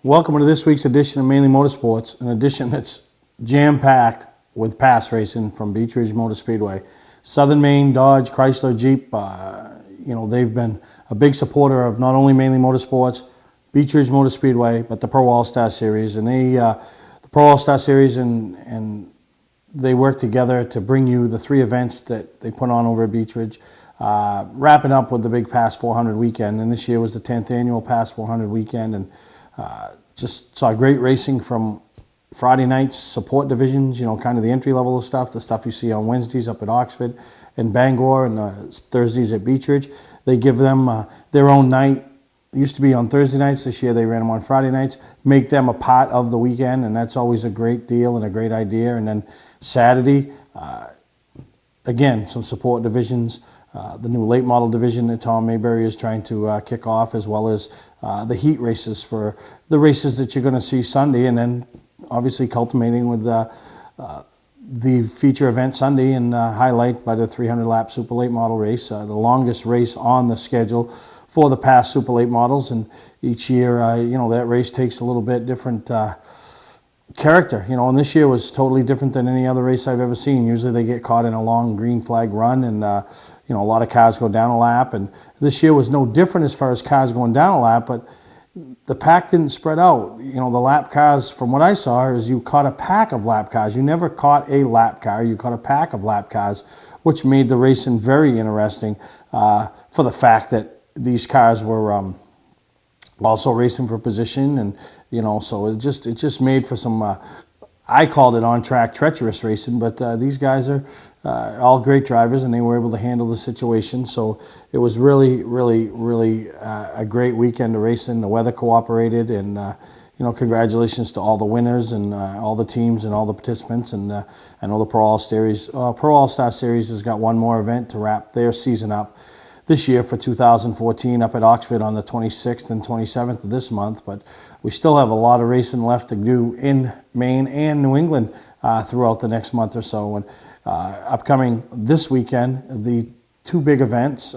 Welcome to this week's edition of Mainly Motorsports, an edition that's jam-packed with pass racing from Beech Motor Speedway. Southern Maine, Dodge, Chrysler, Jeep, they've been a big supporter of not only Mainly Motorsports, Beech Motor Speedway, but the Pro All-Star Series. And the Pro All-Star Series, and they work together to bring you the three events that they put on over at Beech wrapping up with the big Pass 400 weekend. And this year was the 10th annual Pass 400 weekend, and just saw great racing from Friday night's support divisions, kind of the entry level of stuff, the stuff you see on Wednesdays up at Oxford and Bangor, and Thursdays at Beech. They give them their own night. It used to be on Thursday nights. This year they ran them on Friday nights, make them a part of the weekend, and that's always a great deal and a great idea. And then Saturday, again, some support divisions. The new late model division that Tom Mayberry is trying to kick off, as well as the heat races for the races that you're going to see Sunday, and then obviously culminating with the feature event Sunday and highlight by the 300 lap super late model race, the longest race on the schedule for the past super late models. And each year, that race takes a little bit different character, and this year was totally different than any other race I've ever seen. Usually they get caught in a long green flag run, and a lot of cars go down a lap, and this year was no different as far as cars going down a lap, but the pack didn't spread out. The lap cars, from what I saw, is you caught a pack of lap cars. You never caught a lap car, you caught a pack of lap cars, which made the racing very interesting for the fact that these cars were also racing for position, and so it just made for some I called it on-track treacherous racing, but these guys are all great drivers, and they were able to handle the situation. So it was really, really, really a great weekend of racing. The weather cooperated, and congratulations to all the winners and all the teams and all the participants. And I know the Pro All-Star Series has got one more event to wrap their season up this year for 2014 up at Oxford on the 26th and 27th of this month, but we still have a lot of racing left to do in Maine and New England throughout the next month or so. And upcoming this weekend, the two big events,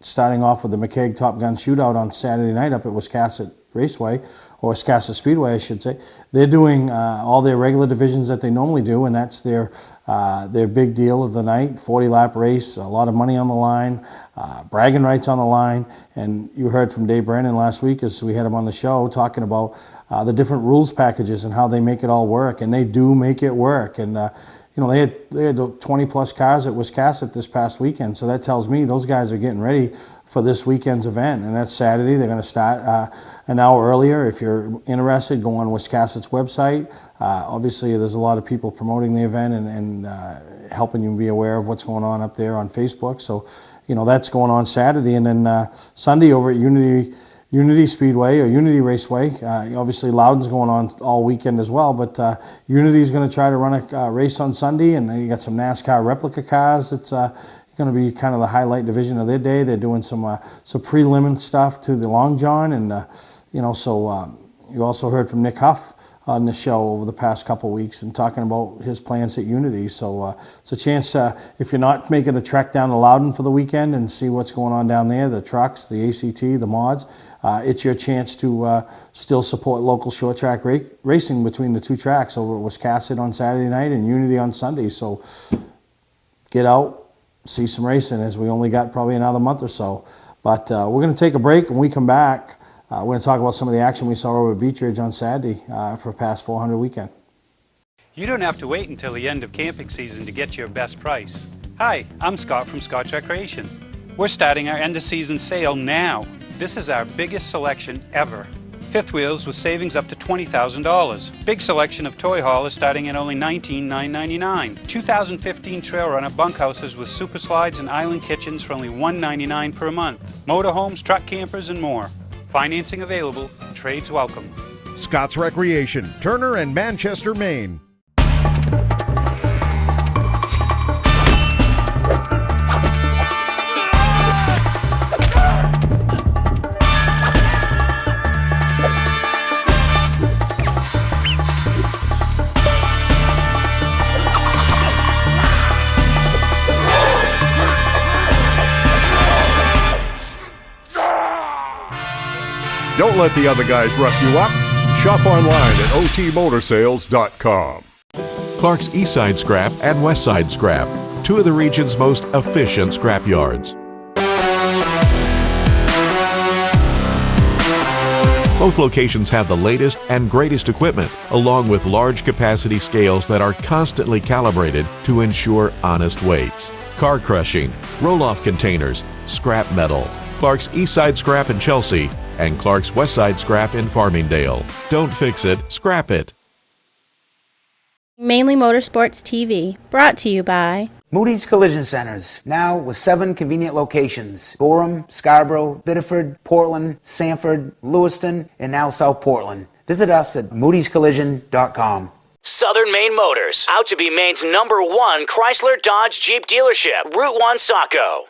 starting off with the McKeag Top Gun Shootout on Saturday night up at Wiscasset Raceway, or Wiscasset Speedway, I should say. They're doing all their regular divisions that they normally do, and that's their big deal of the night, 40-lap race, a lot of money on the line, bragging rights on the line. And you heard from Dave Brandon last week, as we had him on the show, talking about the different rules packages and how they make it all work, and they do make it work. And they had 20-plus cars at Wiscasset this past weekend, so that tells me those guys are getting ready for this weekend's event, and that's Saturday. They're going to start an hour earlier. If you're interested, go on Wiscasset's website. Obviously, there's a lot of people promoting the event and helping you be aware of what's going on up there on Facebook. So, that's going on Saturday, and then Sunday over at Unity Speedway or Unity Raceway. Obviously, Loudon's going on all weekend as well, but Unity's going to try to run a race on Sunday, and you got some NASCAR replica cars. It's going to be kind of the highlight division of their day. They're doing some prelim stuff to the Long John, and so you also heard from Nick Huff on the show over the past couple of weeks and talking about his plans at Unity. So it's a chance, if you're not making the trek down to Loudon for the weekend and see what's going on down there, the trucks, the ACT, the mods, it's your chance to still support local short track racing between the two tracks over at Wiscasset on Saturday night and Unity on Sunday. So get out, see some racing, as we only got probably another month or so. But we're going to take a break. When we come back, we're going to talk about some of the action we saw over at Beech on Saturday for Pass 400 weekend. You don't have to wait until the end of camping season to get your best price. Hi, I'm Scott from Scott Recreation. We're starting our end of season sale now. This is our biggest selection ever. Fifth wheels with savings up to $20,000. Big selection of toy haulers starting at only $19,999. 2015 Trail Runner bunkhouses with super slides and island kitchens for only $199 per month. Motorhomes, truck campers, and more. Financing available. Trades welcome. Scott's Recreation, Turner and Manchester, Maine. Don't let the other guys rough you up. Shop online at otmotorsales.com. Clark's Eastside Scrap and Westside Scrap, two of the region's most efficient scrap yards. Both locations have the latest and greatest equipment, along with large capacity scales that are constantly calibrated to ensure honest weights. Car crushing, roll-off containers, scrap metal. Clark's Eastside Scrap in Chelsea and Clark's Westside Scrap in Farmingdale. Don't fix it, scrap it. Mainly Motorsports TV, brought to you by Moody's Collision Centers, now with 7 convenient locations: Gorham, Scarborough, Biddeford, Portland, Sanford, Lewiston, and now South Portland. Visit us at moodyscollision.com. Southern Maine Motors, out to be Maine's #1 Chrysler Dodge Jeep dealership, Route 1 Saco.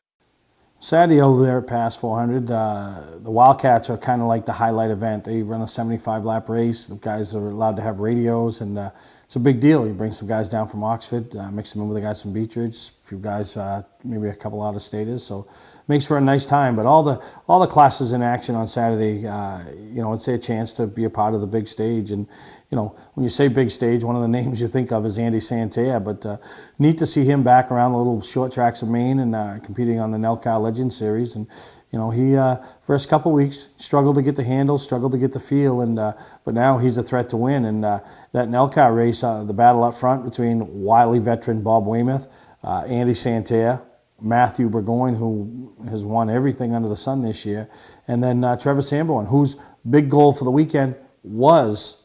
Saturday over there at Pass 400, the Wildcats are kind of like the highlight event. They run a 75-lap race. The guys are allowed to have radios, and it's a big deal. You bring some guys down from Oxford, mix them in with the guys from Beech, a few guys, maybe a couple out-of-staters. So it makes for a nice time. But all the classes in action on Saturday, it's a chance to be a part of the big stage. And when you say big stage, one of the names you think of is Andy Santerre. But neat to see him back around the little short tracks of Maine and competing on the Nelcar Legend Series. And he first couple weeks struggled to get the handle, struggled to get the feel, and but now he's a threat to win. And that Nelcar race, the battle up front between wily veteran Bob Weymouth, Andy Santerre, Matthew Burgoyne, who has won everything under the sun this year, and then Trevor Sanborn, whose big goal for the weekend was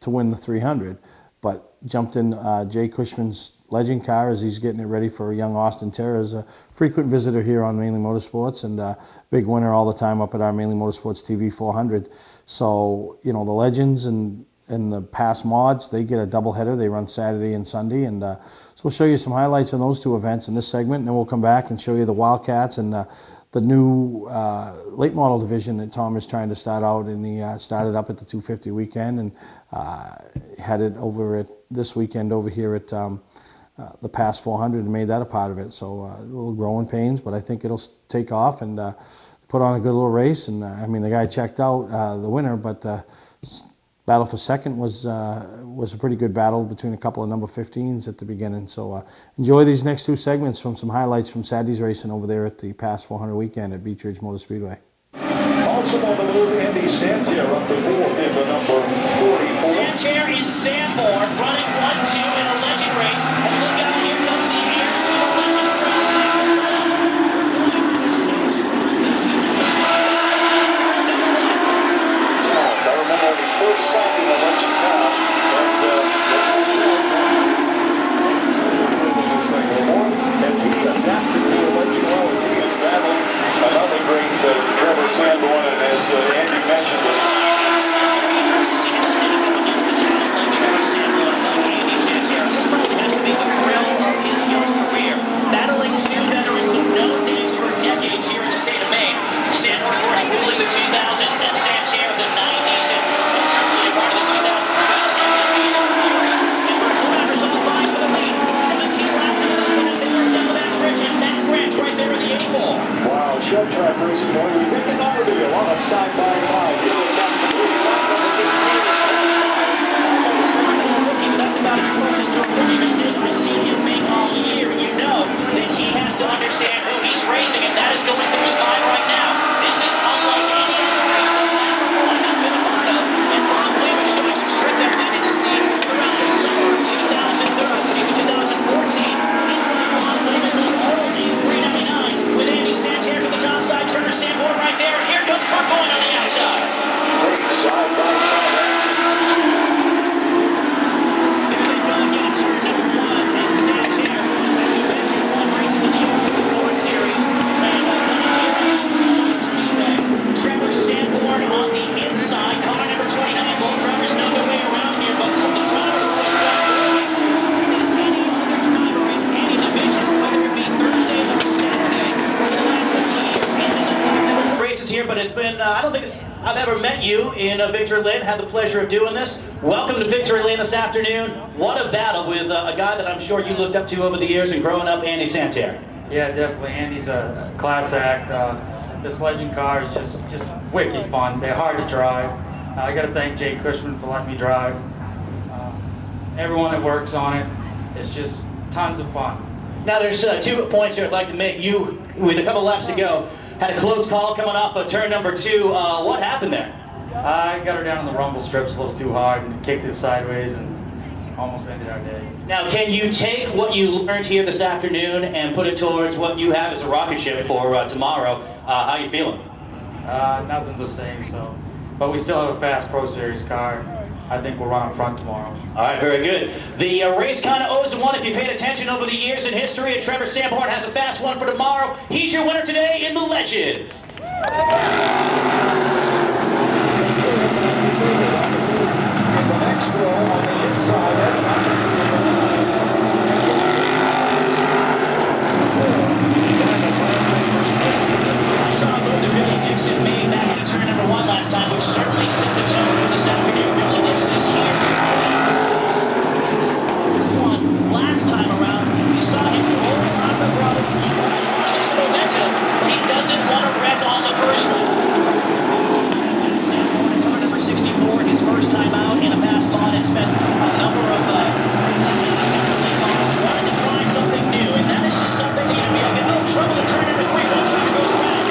to win the 300, but jumped in Jay Cushman's Legend car as he's getting it ready for young Austin Terra, is a frequent visitor here on Mainly Motorsports and big winner all the time up at our Mainly Motorsports TV 400. So, the Legends and the past mods, they get a doubleheader. They run Saturday and Sunday, and so we'll show you some highlights on those two events in this segment, and then we'll come back and show you the Wildcats and the new late model division that Tom is trying to start out, and he started up at the 250 weekend and had it over at this weekend over here at the Pass 400 and made that a part of it. So a little growing pains, but I think it'll take off and put on a good little race. And the guy checked out the winner, but battle for second was a pretty good battle between a couple of number 15s at the beginning. So enjoy these next two segments from some highlights from Saturday's racing over there at the Pass 400 weekend at Beech Ridge Motor Speedway. Also on the move, Andy Santerre up to 4th in the number 44. Santerre in Sanborn running 1-2 in a Legend race. And look out, here comes the heir to the Legend I remember when he first signed in a Legend car, and as he adapted to a Legend well, as he has battled another great Trevor Sanborn, and as Andy mentioned, This probably has to be the thrill of his young career. Battling two veterans of known names for decades here in the state of Maine. Sanborn, of course, ruling the 2000s, and Santerre the 90s, and certainly a part of the 2000s. Drivers on the line for the lead. 17 laps into the finish. They worked down the back stretch, and Matt Branch right there in the 84. wow, short track racing, we think it over to you on a side-by-side. Here we got the lead, number 15. That's about as close as to a rookie mistake I've seen him make all year. You know that he has to understand who he's racing, and that is going through his mind right now. This is unlike any other race that Matt Burgoyne has been a part of, and Bob Weymouth showing some strict efficiency throughout the summer of 2014. He's running on limited only 399 with Andy Santerre to the top side. Trevor Sanborn right there. Here comes Burgoyne on the outside. Great side-by-side. Trevor Sanborn on the inside. Car number 29. Both drivers know their way around here, but the driver who has got any other driver in any division, whether it be Thursday or Saturday, for the last couple of years, he's in the races here, but it's been, I don't think I've ever met you in Victory Lane, had the pleasure of doing this. Welcome to Victory Lane this afternoon. What a battle with a guy that I'm sure you looked up to over the years and growing up, Andy Santerre. Yeah, definitely. Andy's a class act. This Legend car is just wicked fun. They're hard to drive. I got to thank Jake Cushman for letting me drive. Everyone that works on it, it's just tons of fun. Now there's 2 points here I'd like to make. You, with a couple laps to go, had a close call coming off of turn number 2. What happened there? I got her down on the rumble strips a little too hard and kicked it sideways and almost ended our day. Now, can you take what you learned here this afternoon and put it towards what you have as a rocket ship for tomorrow? How are you feeling? Nothing's the same, so. But we still have a fast Pro Series car. I think we'll run up front tomorrow. All right, very good. The race kind of owes one. If you paid attention over the years in history, and Trevor Sanborn has a fast one for tomorrow. He's your winner today in the Legends. The next row on the inside, and I saw a move that Billy Dixon made back in turn number 1 last time, which certainly set the tone for this afternoon. Billy Dixon is here to last time around. We saw him roll on the throttle. He kind of lost his momentum. He doesn't want to wreck on the first one. Car number 64, his first time out in a fast lot, and spent a number of races in the second lane lanes, wanted to try something new, and that is just something that you know, we have no trouble in turn number 3. One try goes around.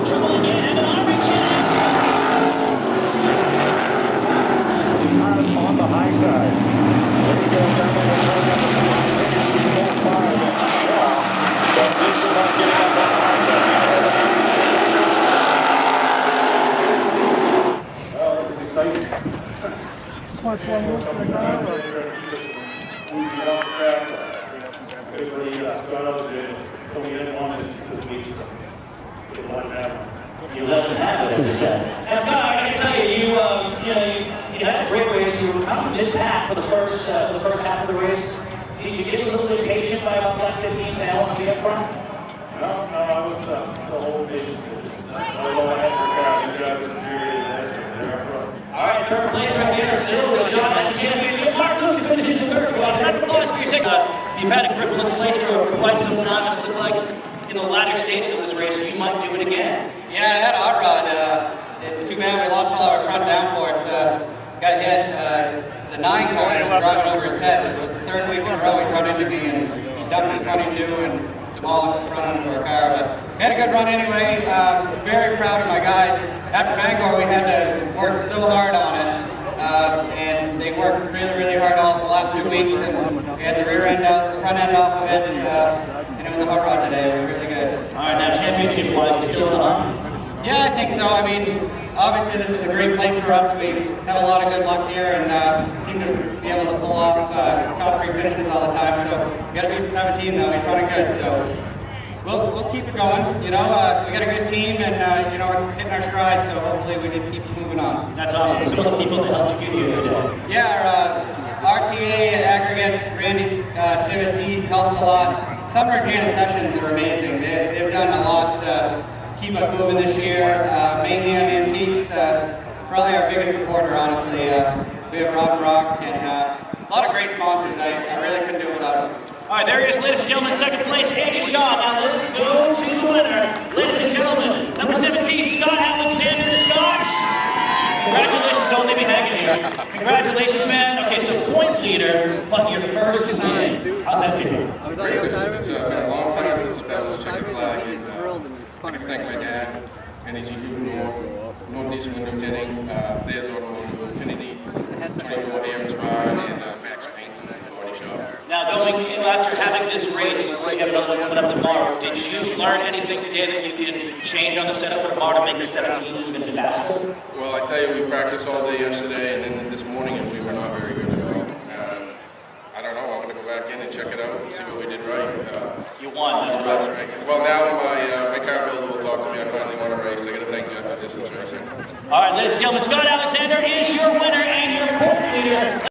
Trouble again, and an on the high side. There you go, down on the turn number 4. But Dixon not getting up on the high side. Well, it was exciting. You let it happen. Now, Scott, I can tell you, you had a great race. You were kind of mid-pack for the first half of the race. Did you get a little impatient by about lap 15 to want to be up front? No, I was the whole vision. Although I had to regard the drivers and period All right, third place right there. Still a shot at the championship. Mark Lucas finishes third. Round of applause for your second. You've had a grip on this place for quite some time. It looked like in the latter stages of this race, you might do it again. Yeah, I had a hot rod. It's too bad we lost all our front downforce. Got hit. The 9 car ended up driving over his head. It was the 3rd week in a row he run into me, and he dumped me 22 and demolished the front end of our car. But we had a good run anyway. Very proud of my guys. After Bangor, we had to work so hard on it. And they worked really, really hard all the last 2 weeks. And we had the rear end out, the front end off of it. And it was a hot rod today. It was really good. All right, now championship-wise, you still on? Yeah, I think so. I mean, obviously this is a great place for us. We have a lot of good luck here and seem to be able to pull off top 3 finishes all the time. So we got to beat 17 though. He's running good. So we'll keep it going. You know, we got a good team and you know, we're hitting our stride. So hopefully we just keep moving on. That's awesome. Some of the people that helped you get here today. Yeah, our RTA aggregates, Randy Tibbetts, he helps a lot. Summer and Janet Sessions are amazing. They've done a lot to keep us moving this year. Mainly on antiques, probably our biggest supporter, honestly. We have Rock and a lot of great sponsors. I really couldn't do it without them. All right, there he is, ladies and gentlemen, second place, Andy Shaw. Now let's go to the winner. Ladies and gentlemen, number 17, Scott Alexander. Scott, congratulations, don't leave me hanging here. Congratulations, man. Okay, so point leader, but your first win. How's that feel? I was on the outside of it. It's been a long time since I've had a checkered flag. I can thank my dad, Energy Northeast Window Tinting, Thayer's Automotive, Infinity, 24 Ames Bar, and Max Paint, Body Shop. Now, going after having this race, you have another one coming up tomorrow. Did you learn anything today that you can change on the setup for tomorrow to make the 17 even faster? Well, I tell you, we practiced all day yesterday and then this morning, and we were not very good at all. I don't know. I'm going to go back in and check it out and see what we did right. You won. That's right. Well, now my car builder will talk to me. I finally won a race. I got to thank Jeff for distance racing. All right, ladies and gentlemen, Scott Alexander is your winner and your point leader.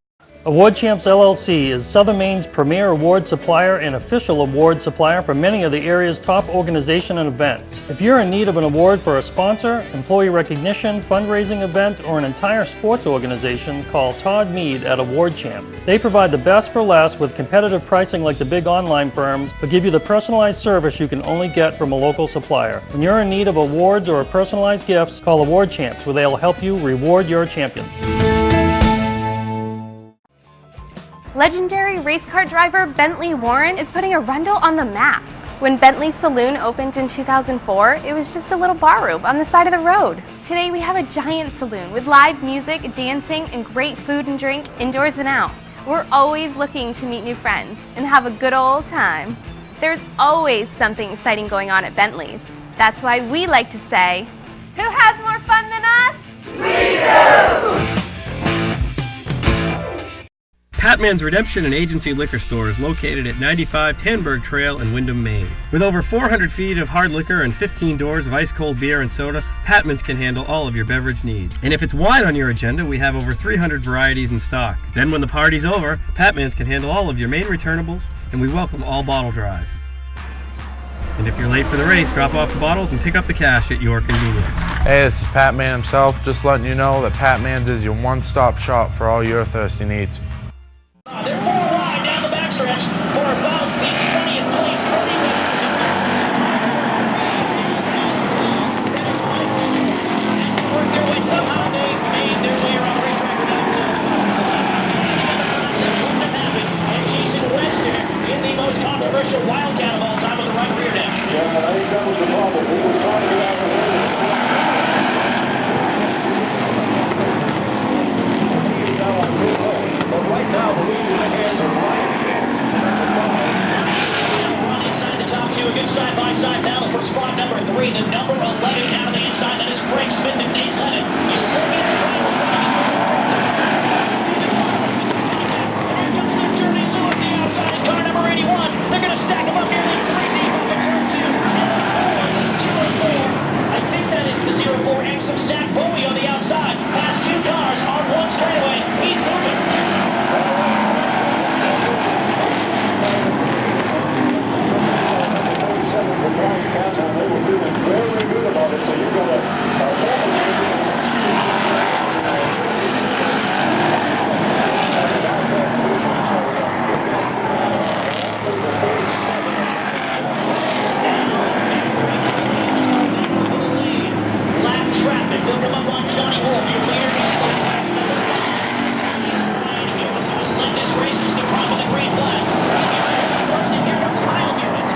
Award Champs LLC is Southern Maine's premier award supplier and official award supplier for many of the area's top organizations and events. If you're in need of an award for a sponsor, employee recognition, fundraising event, or an entire sports organization, call Todd Mead at Award Champ. They provide the best for less with competitive pricing like the big online firms, but give you the personalized service you can only get from a local supplier. When you're in need of awards or personalized gifts, call Award Champs, where they'll help you reward your champion. Legendary race car driver Bentley Warren is putting Arundel on the map. When Bentley's Saloon opened in 2004, it was just a little bar room on the side of the road. Today we have a giant saloon with live music, dancing, and great food and drink indoors and out. We're always looking to meet new friends and have a good old time. There's always something exciting going on at Bentley's. That's why we like to say, who has more fun than us? We do! Patman's Redemption and Agency Liquor Store is located at 95 Tanberg Trail in Windham, Maine. With over 400 feet of hard liquor and 15 doors of ice-cold beer and soda, Patman's can handle all of your beverage needs. And if it's wine on your agenda, we have over 300 varieties in stock. Then when the party's over, Patman's can handle all of your Maine returnables, and we welcome all bottle drives. And if you're late for the race, drop off the bottles and pick up the cash at your convenience. Hey, this is Pat Man himself, just letting you know that Pat Man's is your one-stop shop for all your thirsty needs. They're 4 wide down the backstretch for about the 20th place. 20 minutes. Work their way somehow. They've made their way around the racetrack. And Jason Webster in the most controversial Wildcat of all time with the right rear down. Yeah, I think that was the problem. He was trying to get out of the way. But right now, the lead in the hands of Ryan. On inside the top two, a good side-by-side battle for spot number 3. The number 11 down on the inside, that is Craig Smith and Nate Lennon. You look at the drivers running. And here comes their journey, Lou at the outside in car number 81. They're going to stack them up here. They're 3 deep on the turn 2. I think that is the 04X of Zach Bowie on the outside. Past 2 cars on 1 straightaway. He's moving. For Brian Castle, they were feeling very good about it, so you got a former champion. Lap traffic, they'll come up on Johnny Wolf, your leader. He's Ryan Hewitts, who has led this race since the drop of the green flag. Here comes Kyle Hewitts.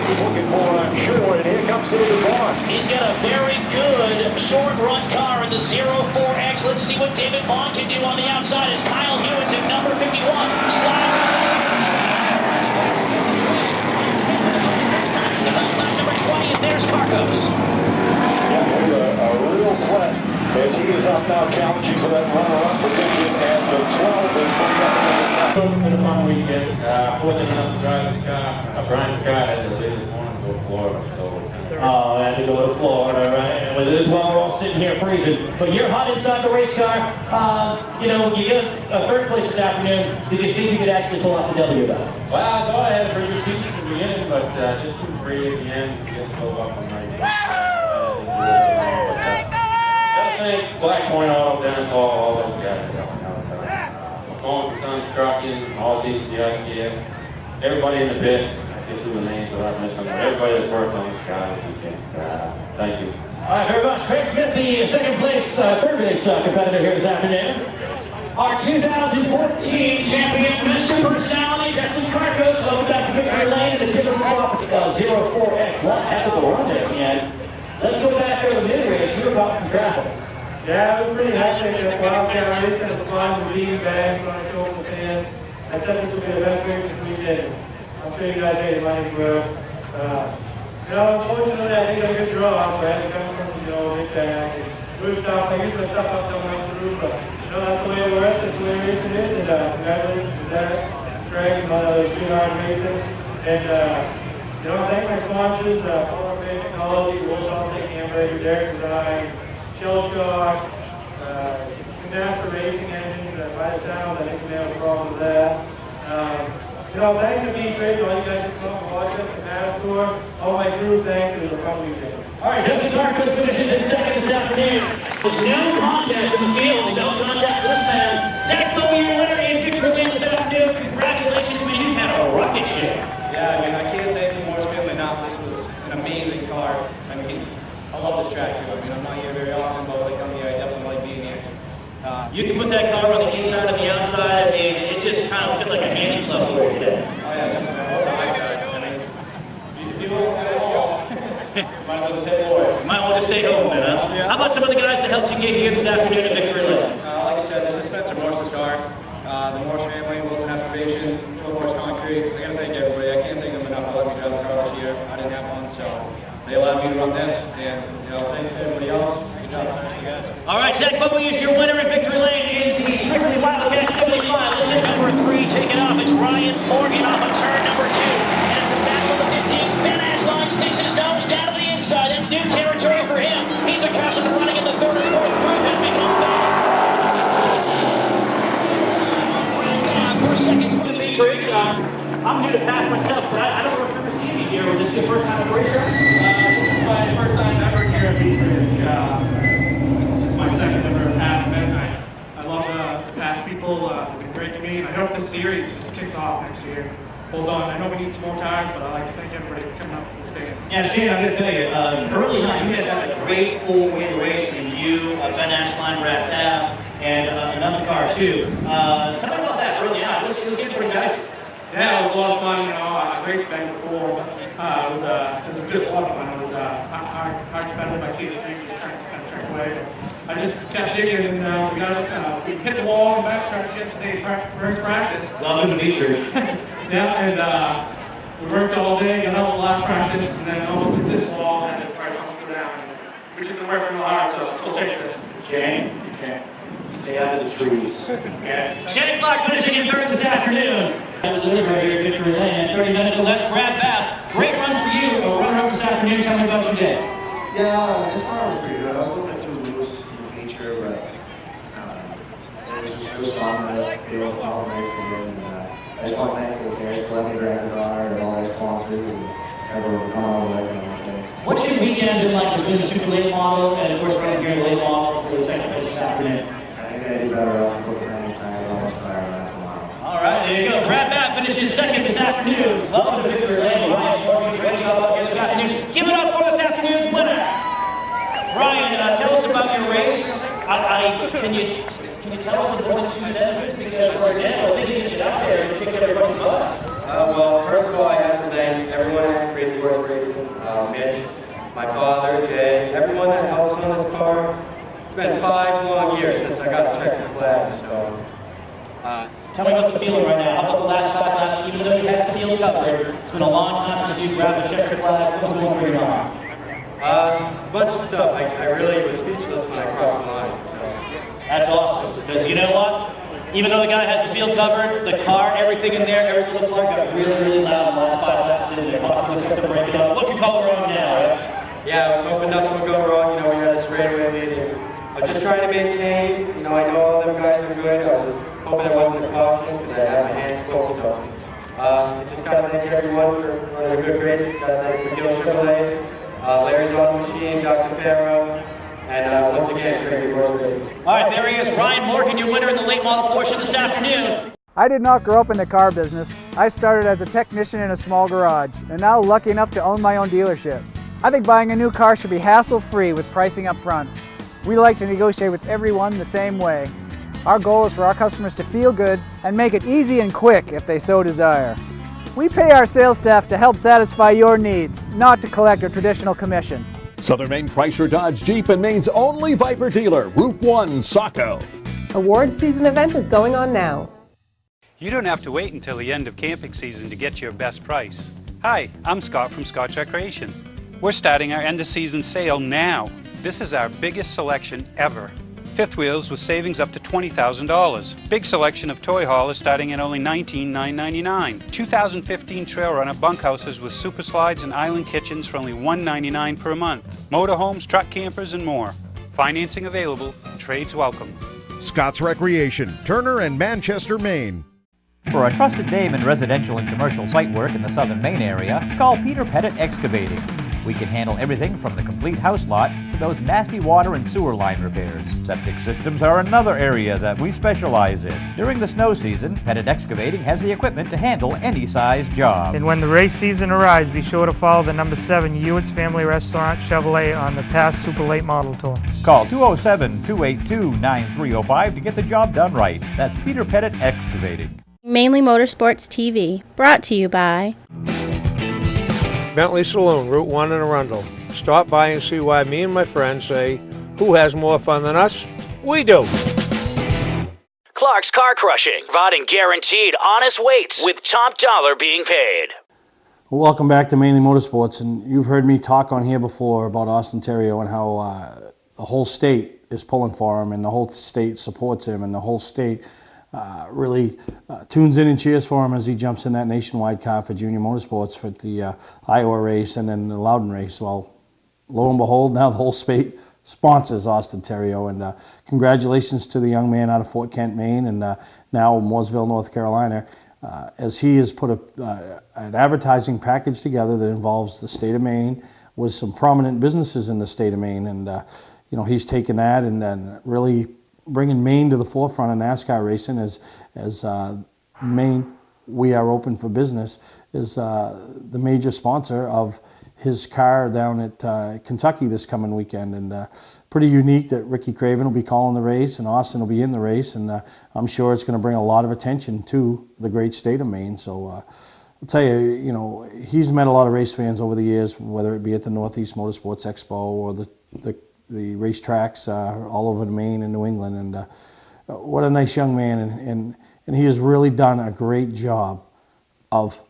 Looking for sure, and here comes David Vaughn. He's got a very good short run car in the 04X. Let's see what David Vaughn can do on the outside as Kyle Hewitts at number 51 slides. Number 20, and there's Marcos. Yeah, a real threat as he is up now challenging for that runner-up position, and the 12 is moving up into the top. It's been a fun weekend. Fortunate enough to drive this car. Brian's car had to leave this morning to go to Florida. Oh, I had to go to Florida, right? Well, this is while we're all sitting here freezing. But you're hot inside the race car. You know, you get a 3rd place this afternoon. Did you think you could actually pull out the W, though? Well, I thought I had a pretty good piece at the beginning, but just too free at the end. Just go up on my I think Black Point Auto, Dennis Hall, all those guys are going out. McCollum, Son's Trucking, Aussie, the everybody in the pits. I get through the names without missing them. Everybody that's worked on this car this weekend. Thank you. All right, very much. Craig Smith, the 2nd place, 3rd place competitor here this afternoon. Our 2014 champion, Mr. Personality, Justin Carcos, welcome back to victory lane in the different spots. 04X, one heck of a run there at the end. Let's go back to the mid-race. You were about some traffic. Yeah, it was pretty hectic. The Wildcat race and the flying the bean bags when I showed the fans. I thought this would be the best race this weekend. I'm sure you guys made it money well. You know, unfortunately, I think I got a good draw, so I had to come from, big bag. Roof top, I usually stuff up somewhere on the roof, but, that's the way it works, that's the way racing is, and congratulations to Derek, Craig, and my other sweetheart racing. And, thank my sponsors, Power Bay Technology, World Baltic Hamburger, Derek Design, Shell Shock, Master Racing Engines, by the sound, I think we have a problem with that. You know, thanks to Beech, all you guys who come and watch us and have a tour. All my crew, thanks, it was a fun weekend. All right, Justin Tarkos finishes in second this afternoon. There's no contest in the field, no contest this time. Zach Bowie, your winner in victory lane this afternoon. Congratulations, man, you had a rocket ship. Yeah, I mean, I can't thank you more family enough. This was an amazing car. I mean, I love this track too. I mean, I'm not here very often, but when I come here, I definitely like being here. You can put that car on the inside and the outside. I mean, it just kind of fit like a handy glove for you today. Oh yeah, definitely. On the high side. I mean, you don't have it all. Might as well just head forward. Might want to stay home then, huh? Yeah. How about some of the guys that helped you get here this afternoon at Victory Lane? Like I said, this is Spencer Morse's car. The Morse family, Wilson Excavation, Joe Morse Concrete. I gotta thank everybody. I can't thank them enough for letting me drive the car this year. I didn't have one, so they allowed me to run this. And you know, thanks to everybody else. Good job. Thanks, you guys. All right, Zach Bowie is your winner at Victory Lane in the Strictly Wildcat 75. Listen, number 3, take it off. It's Ryan Morgan off of turn number 2. And it's a battle of the 15s. Ben Ashline sticks his nose down to the inside. That's new territory for him. He's a caution running in the 3rd or 4th group. Has become fast. Seconds for the Beech. I'm new to pass myself, but I don't remember seeing you here. Was this your first time at racetrack? This is my first time ever here at Beech. This is my second ever pass event. I love the pass people. They've been great to me. I hope this series just kicks off next year. Hold on. I know we need some more tires, but I'd like to thank everybody for coming up to the stands. Yeah, Shane, I'm going to tell you, early on, you guys had a great full-win race, and you, Ben Ashline, were at that, and another car, too. Tell me about that early on. It was getting pretty dicey. Yeah, it was a lot of fun. You know, I've raced Ben before, but it was a good lot of fun. It was hard competitive. I see the three just trying to kind of track away. I just kept digging, and we hit the wall in the backstretch yesterday, first practice. Welcome to Beech. Yeah, and we worked all day, got out the last practice, and then almost hit this wall, and it probably comes down. We've just been working real hard, so we'll take this. Shane, stay out of the trees. Okay. Shane Clark finishing in 3rd this afternoon. The delivery here at Victory Lane, 30 minutes or less. Brad Babb, great run for you. A runner-up this afternoon. Tell me about your day. Yeah, this car was pretty good. I was a little bit too loose in the feature, but it was fun. I feel all racing, and I just want to thank the Terrio for letting me drive the car and all their sponsors and everyone for coming all the way. What's your weekend been like between the super late model and, of course, right here in the late model for the second race this afternoon? I think I do better off putting any time on this car than tomorrow. All right, there you go. Brad Babb finishes 2nd this afternoon. Welcome to Victory Lane. Ryan Morgan, great job out here this afternoon. Give it up for this afternoon's winner. Ryan, tell us about your race. Can you tell us in more than 2 sentences? Because for example, I think you get out there and kick everybody's butt. Well, first of all, I have to thank everyone at Crazy Horse Racing, Mitch, my father, Jay, everyone that helps on this car. It's been 5 long years since I got a checkered flag, so. Tell me about the feeling right now. How about the last 5 laps? Even though you had the field covered, it's been a long time since you grabbed a checkered flag. What's going through your mind? A bunch of stuff. I really was speechless when I crossed the line. So. That's awesome, because you know what? Even though the guy has the field covered, the car, everything in there, every little part got really, really loud in the last 5 laps, didn't it? Possibly stuff to break it up. What can go wrong now, right? Yeah, I was hoping nothing would go wrong. You know, we had a straightaway lead. I was just trying to maintain. You know, I know all them guys are good. I was hoping there wasn't a caution because I had my hands full. So, just gotta thank everyone for a good race. Gotta thank McGill Chevrolet, Larry's Auto Machine, Dr. Farrow. And once again, Crazy Horse Racing. All right, there he is, Ryan Morgan, your winner in the late model portion this afternoon. I did not grow up in the car business. I started as a technician in a small garage, and now lucky enough to own my own dealership. I think buying a new car should be hassle-free with pricing up front. We like to negotiate with everyone the same way. Our goal is for our customers to feel good and make it easy and quick if they so desire. We pay our sales staff to help satisfy your needs, not to collect a traditional commission. Southern Maine Chrysler Dodge Jeep and Maine's only Viper dealer, Route 1, Saco. Award season event is going on now. You don't have to wait until the end of camping season to get your best price. Hi, I'm Scott from Scotch Recreation. We're starting our end of season sale now. This is our biggest selection ever. Fifth wheels with savings up to $20,000. Big selection of toy haulers starting at only $19,999. 2015 Trail Runner bunkhouses with super slides and island kitchens for only $199 per month. Motorhomes, truck campers, and more. Financing available. Trades welcome. Scott's Recreation, Turner and Manchester, Maine. For a trusted name in residential and commercial site work in the southern Maine area, call Peter Pettit Excavating. We can handle everything from the complete house lot to those nasty water and sewer line repairs. Septic systems are another area that we specialize in. During the snow season, Pettit Excavating has the equipment to handle any size job. And when the race season arrives, be sure to follow the number 7 Hewitt's Family Restaurant Chevrolet on the past Super Late Model Tour. Call 207-282-9305 to get the job done right. That's Peter Pettit Excavating. Mainly Motorsports TV, brought to you by Bentley Saloon, Route 1 in Arundel. Stop by and see why me and my friends say, who has more fun than us? We do. Clark's Car Crushing, providing guaranteed honest weights with top dollar being paid. Welcome back to Mainly Motorsports, and you've heard me talk on here before about Austin Terrio and how the whole state is pulling for him, and the whole state supports him, and the whole state really tunes in and cheers for him as he jumps in that nationwide car for Junior Motorsports for the Iowa race and then the Loudon race. Well, lo and behold, now the whole state sponsors Austin Terrio, and congratulations to the young man out of Fort Kent, Maine, and now Mooresville, North Carolina, as he has put an advertising package together that involves the state of Maine with some prominent businesses in the state of Maine, and he's taken that and really bringing Maine to the forefront of NASCAR racing as Maine, we are open for business, is the major sponsor of his car down at Kentucky this coming weekend. And pretty unique that Ricky Craven will be calling the race and Austin will be in the race. And I'm sure it's going to bring a lot of attention to the great state of Maine. So I'll tell you, he's met a lot of race fans over the years, whether it be at the Northeast Motorsports Expo or the racetracks all over Maine and New England, and what a nice young man, and he has really done a great job of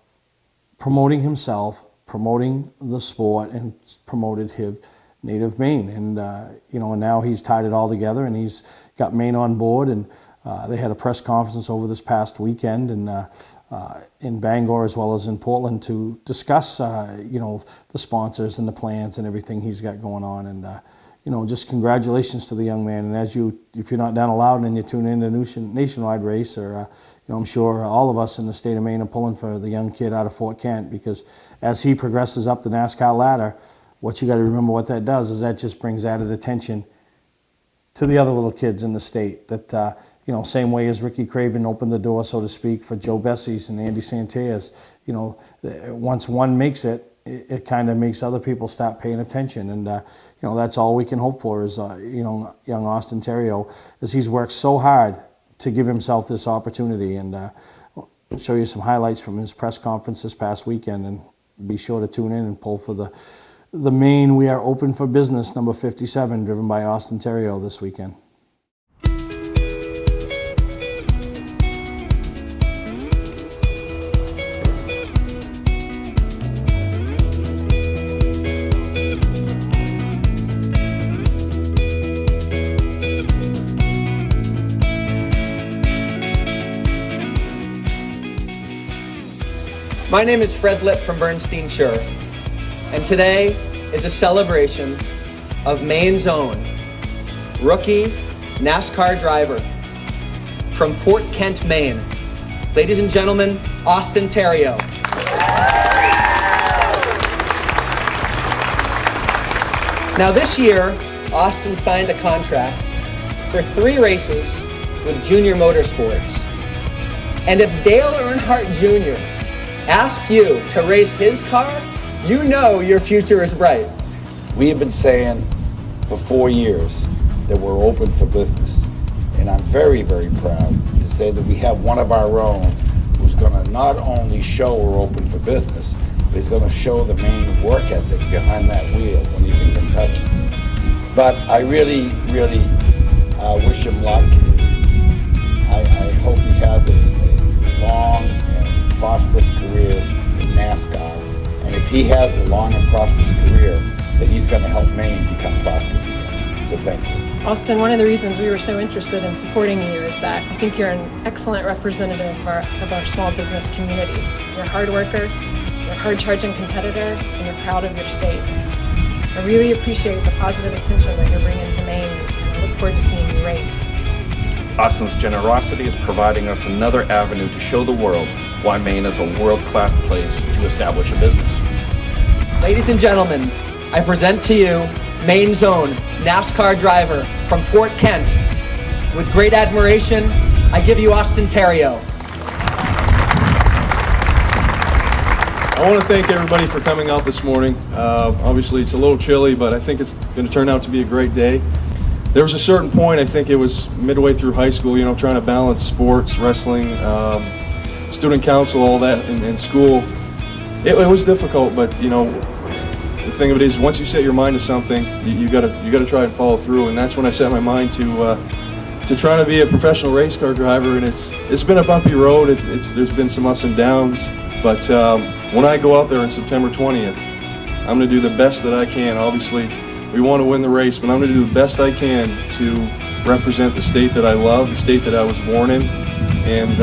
promoting himself, promoting the sport, and promoted his native Maine, and and now he's tied it all together, and he's got Maine on board, and they had a press conference over this past weekend, and in Bangor as well as in Portland to discuss the sponsors and the plans and everything he's got going on, and just congratulations to the young man. And if you're not down in Loudon and you tune in to nationwide race, or I'm sure all of us in the state of Maine are pulling for the young kid out of Fort Kent, because as he progresses up the NASCAR ladder, what you got to remember what that does is that just brings added attention to the other little kids in the state. That same way as Ricky Craven opened the door, so to speak, for Joe Bessie's and Andy Santerre's. Once one makes it, it kind of makes other people start paying attention, and that's all we can hope for is young Austin Terrio, as he's worked so hard to give himself this opportunity. And I'll show you some highlights from his press conference this past weekend, and be sure to tune in and pull for the Maine We Are Open for Business number 57, driven by Austin Terrio this weekend. My name is Fred Lipp from Bernstein Sure, and today is a celebration of Maine's own rookie NASCAR driver from Fort Kent, Maine. Ladies and gentlemen, Austin Terrio. Now this year, Austin signed a contract for 3 races with Junior Motorsports. And if Dale Earnhardt Jr. asks you to race his car, you know your future is bright. We have been saying for 4 years that we're open for business. And I'm very, very proud to say that we have one of our own who's going to not only show we're open for business, but he's going to show the Maine work ethic behind that wheel when he's in Kentucky. But I really, really wish him luck. I hope he has a long and prosperous career in NASCAR. And if he has a long and prosperous career, then he's going to help Maine become prosperous again. So thank you. Austin, one of the reasons we were so interested in supporting you is that I think you're an excellent representative of our small business community. You're a hard worker, you're a hard-charging competitor, and you're proud of your state. I really appreciate the positive attention that you're bringing to Maine, and I look forward to seeing you race. Austin's generosity is providing us another avenue to show the world why Maine is a world-class place to establish a business. Ladies and gentlemen, I present to you Maine's own NASCAR driver from Fort Kent. With great admiration, I give you Austin Terrio. I want to thank everybody for coming out this morning. Obviously it's a little chilly, but I think it's going to turn out to be a great day. There was a certain point, I think it was midway through high school, trying to balance sports, wrestling, student council, all that in school. It was difficult, but the thing of it is, once you set your mind to something, you gotta try and follow through, and that's when I set my mind to trying to be a professional race car driver. And it's been a bumpy road. There's been some ups and downs, but when I go out there on September 20th, I'm going to do the best that I can. Obviously, we want to win the race, but I'm going to do the best I can to represent the state that I love, the state that I was born in, and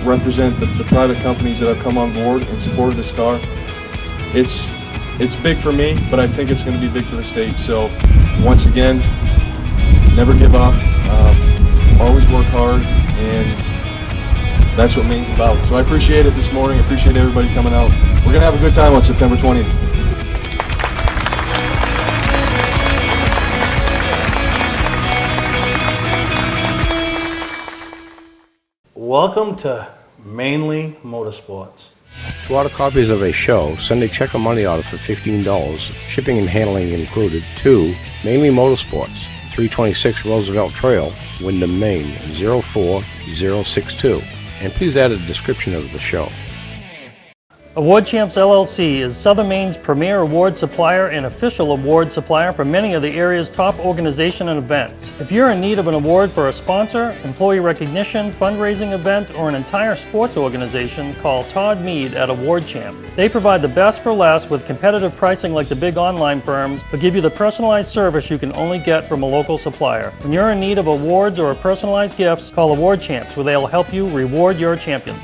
represent the private companies that have come on board and supported this car. It's big for me, but I think it's going to be big for the state. So once again, never give up, always work hard, and that's what Maine's about. So I appreciate it this morning. I appreciate everybody coming out. We're going to have a good time on September 20th. Welcome to Mainely Motorsports. To order copies of a show, send a check or money order for $15, shipping and handling included, to Mainely Motorsports, 326 Roosevelt Trail, Windham, Maine, 04062. And please add a description of the show. Award Champs LLC is Southern Maine's premier award supplier and official award supplier for many of the area's top organizations and events. If you're in need of an award for a sponsor, employee recognition, fundraising event, or an entire sports organization, call Todd Mead at Award Champ. They provide the best for less with competitive pricing like the big online firms, but give you the personalized service you can only get from a local supplier. When you're in need of awards or personalized gifts, call Award Champs, where they'll help you reward your champion.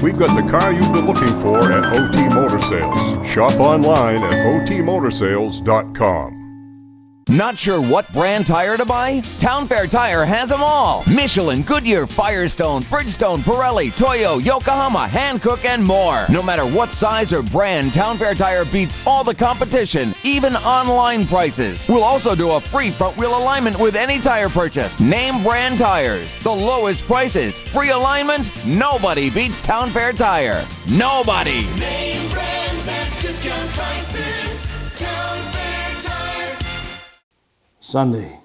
We've got the car you've been looking for at OT Motor Sales. Shop online at otmotorsales.com. Not sure what brand tire to buy? Town Fair Tire has them all. Michelin, Goodyear, Firestone, Bridgestone, Pirelli, Toyo, Yokohama, Hankook, and more. No matter what size or brand, Town Fair Tire beats all the competition, even online prices. We'll also do a free front wheel alignment with any tire purchase. Name brand tires, the lowest prices, free alignment. Nobody beats Town Fair Tire. Nobody. Name brands at discount prices. Town Fair Tire. Sunday,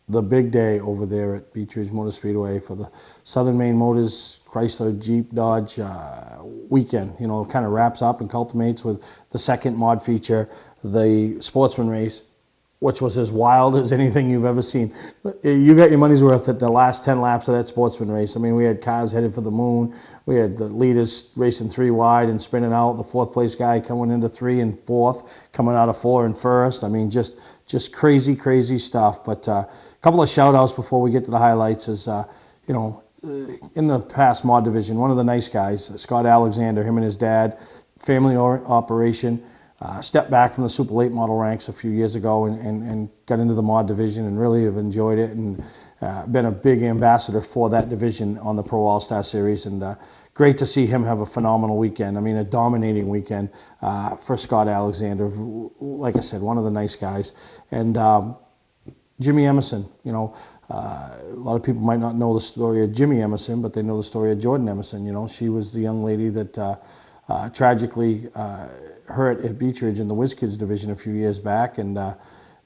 the big day over there at Beech Motor Speedway for the Southern Maine Motors Chrysler Jeep Dodge weekend. It kind of wraps up and culminates with the second mod feature, the Sportsman race, which was as wild as anything you've ever seen. You got your money's worth at the last 10 laps of that Sportsman race. I mean, we had cars headed for the moon. We had the leaders racing 3 wide and spinning out. The 4th place guy coming into 3 and 4th, coming out of 4 and 1st. I mean, just crazy, crazy stuff. But a couple of shout outs before we get to the highlights is, in the past mod division, one of the nice guys, Scott Alexander, him and his dad, family operation, stepped back from the Super Late model ranks a few years ago and got into the mod division and really have enjoyed it and been a big ambassador for that division on the Pro All-Star Series. And great to see him have a phenomenal weekend. I mean, a dominating weekend for Scott Alexander. Like I said, one of the nice guys. And Jimmy Emerson, a lot of people might not know the story of Jimmy Emerson, but they know the story of Jordan Emerson. She was the young lady that tragically hurt at Beech in the Whiz Kids division a few years back. And,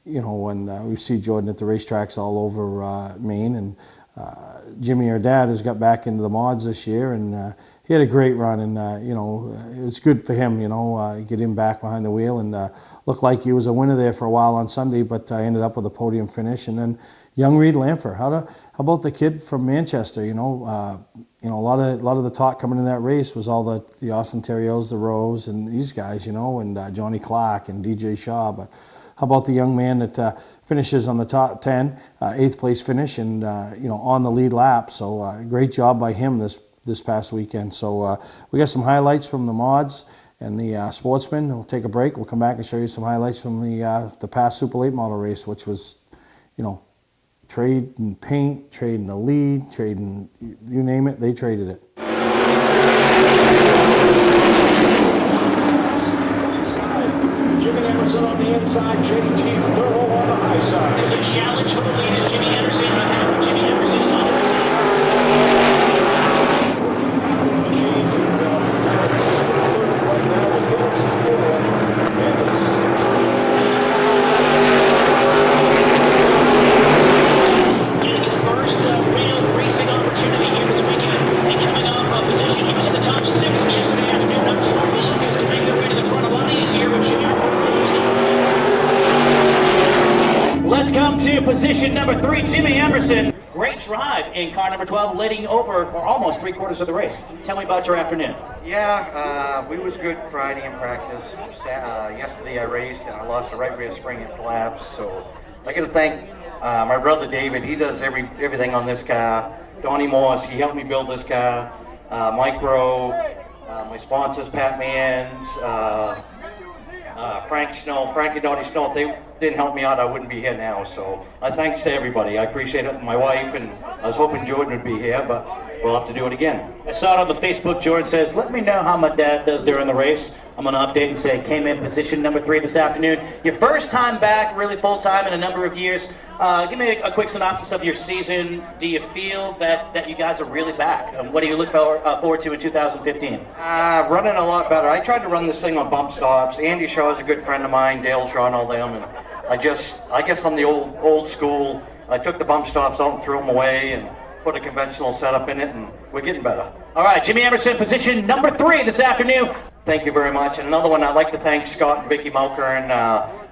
when we see Jordan at the racetracks all over Maine. And Jimmy, her dad, has got back into the mods this year, and he had a great run. And it was good for him, get him back behind the wheel, and looked like he was a winner there for a while on Sunday, but ended up with a podium finish. And then young Reed Lanfer, how about the kid from Manchester? you know, a lot of the talk coming in that race was all the Austin Terrios, the Rose, and these guys, you know, and Johnny Clark and DJ Shaw. But how about the young man that finishes on the top 10, 8th place finish, and you know, on the lead lap? So great job by him this past weekend. So we got some highlights from the mods and the sportsmen. We'll take a break. We'll come back and show you some highlights from the past Super Late Model race, which was, you know, trade and paint, trading the lead, trading, you name it, they traded it. Jimmy Anderson on the inside, JT Thurl on the high side. There's a challenge for the lead as Jimmy Anderson. Jimmy Anderson is on the getting his first real racing opportunity here this weekend. And coming off a position, he was in the top 6 yesterday afternoon. Not sure if the look is to make their way to the front a lot easier, but Jimmy. Let's come to position number 3, Jimmy Emerson. Great drive in car number 12, leading over or almost 3/4 of the race. Tell me about your afternoon. Yeah, we was good Friday in practice. Yesterday I raced and I lost the right rear spring and collapsed. So I got to thank my brother David. He does everything on this car. Donnie Morse, he helped me build this car. Mike Rowe, my sponsors, Pat Manns, Frank Snow, Frank and Donnie Snow. If they didn't help me out, I wouldn't be here now. So thanks to everybody. I appreciate it. My wife, and I was hoping Jordan would be here, but we'll have to do it again. I saw it on the Facebook. Jordan says, let me know how my dad does during the race. I'm going to update and say, came in position number 3 this afternoon. Your first time back, really full time in a number of years. Give me a quick synopsis of your season. Do you feel that you guys are really back? What do you look forward to in 2015? Running a lot better. I tried to run this thing on bump stops. Andy Shaw is a good friend of mine, Dale Shaw and all them, and I guess I'm the old school. I took the bump stops out and threw them away and put a conventional setup in it, and we're getting better. All right, Jimmy Emerson, position number 3 this afternoon. Thank you very much. And another one, I'd like to thank Scott and Vicky Malkern.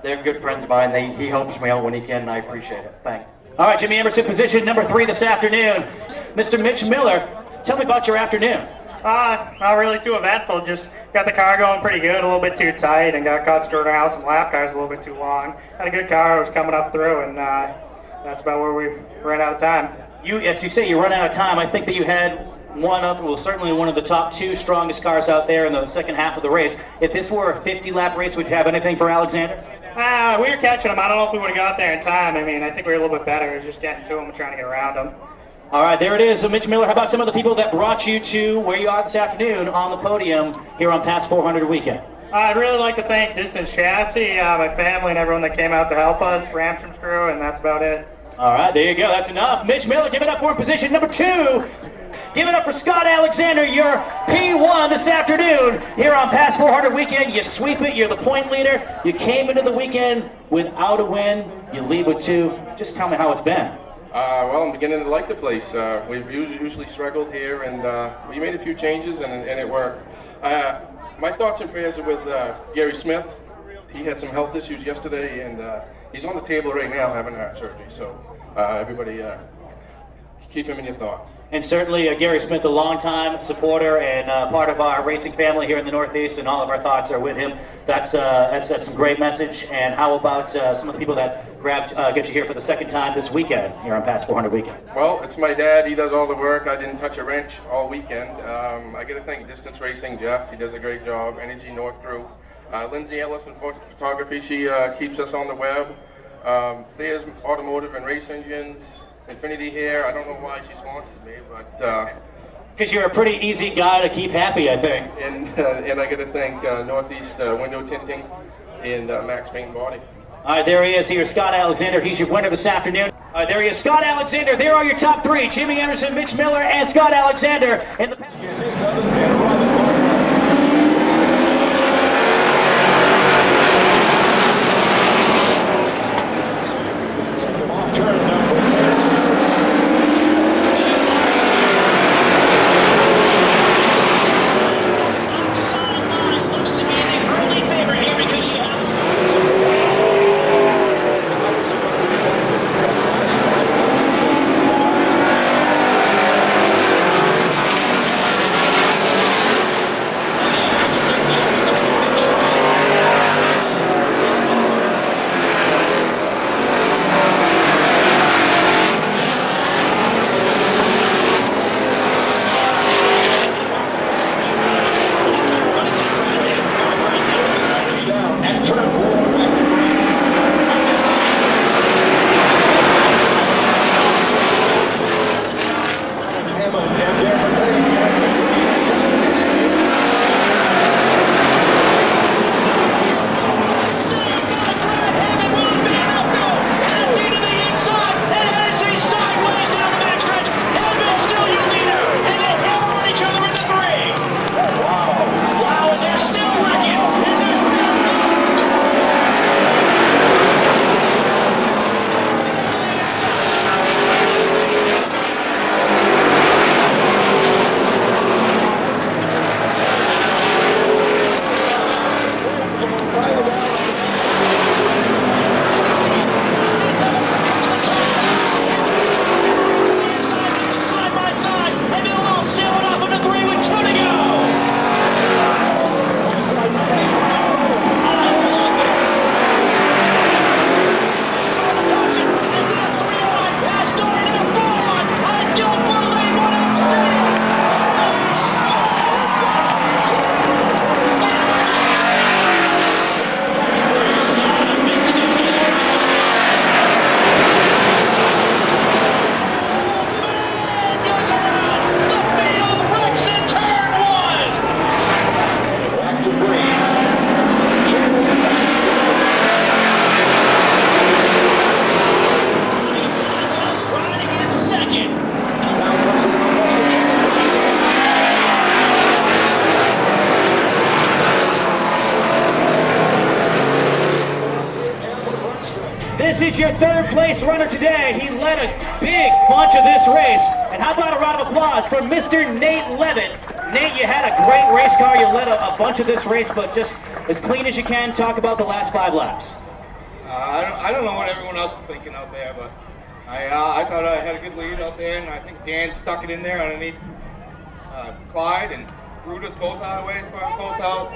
They're good friends of mine. He helps me out when he can, and I appreciate it. Thanks. All right, Jimmy Emerson, position number 3 this afternoon. Mr. Mitch Miller, tell me about your afternoon. Not really too eventful. Just got the car going pretty good, a little bit too tight, and got caught skirting around some lap cars a little bit too long. Had a good car, was coming up through, and that's about where we ran out of time. As you say, you run out of time. I think that you had certainly one of the top 2 strongest cars out there in the second half of the race. If this were a 50-lap race, would you have anything for Alexander? We were catching him. I don't know if we would have got there in time. I mean, I think we were a little bit better. It was just getting to him and trying to get around him. All right, there it is. So Mitch Miller, how about some of the people that brought you to where you are this afternoon on the podium here on Past 400 weekend? I'd really like to thank Distance Chassis, my family, and everyone that came out to help us, Ramstrom's crew, and that's about it. All right, there you go. That's enough. Mitch Miller, give it up for him, position number 2. Give it up for Scott Alexander, your P1 this afternoon here on Past 400 weekend. You sweep it. You're the point leader. You came into the weekend without a win. You leave with 2. Just tell me how it's been. Well, I'm beginning to like the place. We've usually struggled here, and we made a few changes, and it worked. My thoughts and prayers are with Gary Smith. He had some health issues yesterday, and he's on the table right now having heart surgery. So everybody, keep him in your thoughts. And certainly Gary Smith, a longtime supporter and part of our racing family here in the Northeast, and all of our thoughts are with him. That's some great message. And how about some of the people that get you here for the second time this weekend here on Past 400 weekend? Well, it's my dad. He does all the work. I didn't touch a wrench all weekend. I got to thank Distance Racing, Jeff. He does a great job. Energy North Crew. Lindsay Ellis in photography. She keeps us on the web. There's Automotive and Race Engines. Infinity here. I don't know why she sponsors me, but because you're a pretty easy guy to keep happy, I think. And I got to thank Northeast Window Tinting and Max Paint and Body. All right, there he is. Here's Scott Alexander. He's your winner this afternoon. All right, there he is, Scott Alexander. There are your top 3: Jimmy Anderson, Mitch Miller, and Scott Alexander. In the This is your third place runner today. He led a big bunch of this race. And how about a round of applause for Mr. Nate Levitt. Nate, you had a great race car. You led a bunch of this race, but just as clean as you can, talk about the last 5 laps. I don't know what everyone else is thinking out there, but I thought I had a good lead out there, and I think Dan stuck it in there underneath Clyde and Brutus both out of the way as far as both out.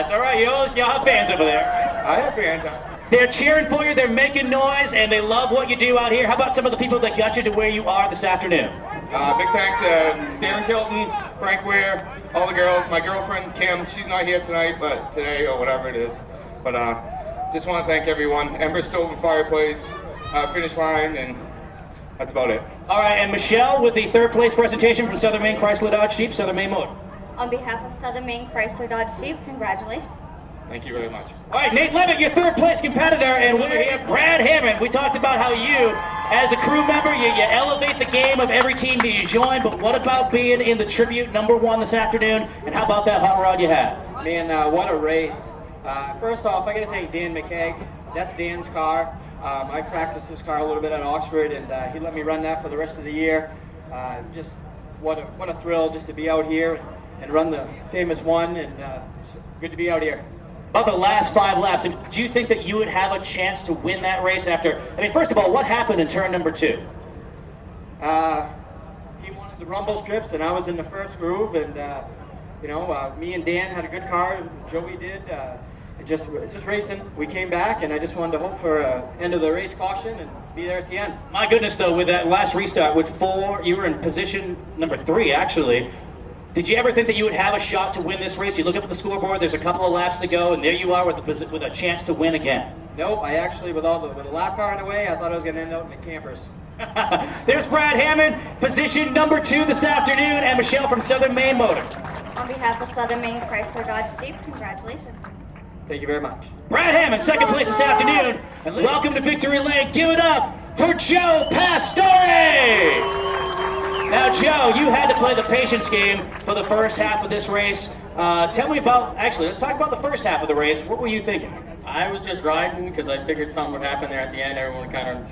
It's all right. You have fans over there. I have fans. They're cheering for you. They're making noise, and they love what you do out here. How about some of the people that got you to where you are this afternoon? Big thanks to Darren Kilton, Frank Ware, all the girls. My girlfriend Kim, she's not here tonight, but today or whatever it is. But just want to thank everyone. Ember Stove and Fireplace, finish line, and that's about it. All right, and Michelle with the third place presentation from Southern Maine Chrysler Dodge Jeep, Southern Maine Motor. On behalf of Southern Maine Chrysler Dodge Jeep, congratulations. Thank you very much. All right, Nate Levitt, your third place competitor, and we're here, Brad Hammond. We talked about how you, as a crew member, you elevate the game of every team that you join, but what about being in the tribute #1 this afternoon, and how about that hot rod you had? Man, what a race. First off, I got to thank Dan McKeag. That's Dan's car. I practiced this car a little bit at Oxford, and he let me run that for the rest of the year. Just what a thrill just to be out here and run the famous one, and good to be out here. About the last 5 laps, do you think that you would have a chance to win that race after? I mean, first of all, what happened in turn number 2? He wanted the rumble strips, and I was in the first groove, and me and Dan had a good car. Joey did. It's just racing. We came back, and I just wanted to hope for end of the race caution and be there at the end. My goodness, though, with that last restart, with 4, you were in position number 3, actually. Did you ever think that you would have a shot to win this race? You look up at the scoreboard, there's a couple of laps to go, and there you are with a chance to win again. Nope, I actually, with the lap car in the way, I thought I was going to end out in the campers. There's Brad Hammond, position number 2 this afternoon, and Michelle from Southern Maine Motor. On behalf of Southern Maine Chrysler Dodge Jeep, congratulations. Thank you very much. Brad Hammond, second place this afternoon, and welcome to Victory Lane. Give it up for Joe Pastore! Now, Joe, you had to play the patience game for the first half of this race. Tell me about, actually, let's talk about the first half of the race. What were you thinking? I was just riding because I figured something would happen there at the end. Everyone would kind of